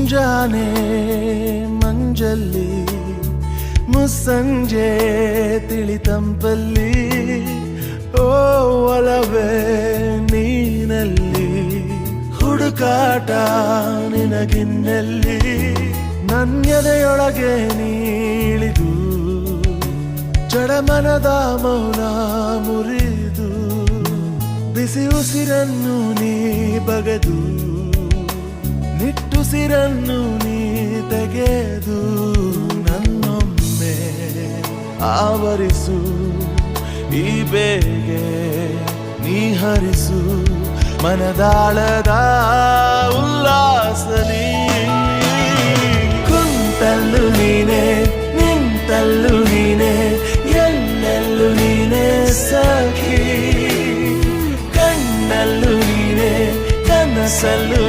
ಮುಂಜಾನೆ ಮಂಜಲ್ಲಿ ಮುಸ್ಸಂಜೆ ತಿಳಿತಂಪಲ್ಲಿ ಓ ಒಲವೇ ನೀನಲ್ಲಿ ಹುಡುಕಾಟ ನಿನಗಿನ್ನಲ್ಲಿ ನನ್ಯದೆಯೊಳಗೆ ನೀಳಿದು ಜಡಮನದ ಮೌನ ಮುರಿದು ಬಿಸಿ ಉಸಿರನ್ನು ನೀ ಬಗೆದು ನಿಟ್ಟುಸಿರನ್ನು ನೀ ತೆಗೆದು ನನ್ನೊಮ್ಮೆ ಆವರಿಸು ಈ ಬೇಗೆ ನೀ ಹರಿಸು ಮನದಾಳದ ಉಲ್ಲಾಸಲಿ ಕುಂತಲ್ಲು ನೀನೆ ನಿಂತಲ್ಲು ನೀನೆ ಎಲ್ಲೆಲ್ಲೂ ನೀನೆ ಸಖಿ ಕಣ್ಣಲ್ಲೂ ನೀನೆ ಕನಸಲ್ಲೂ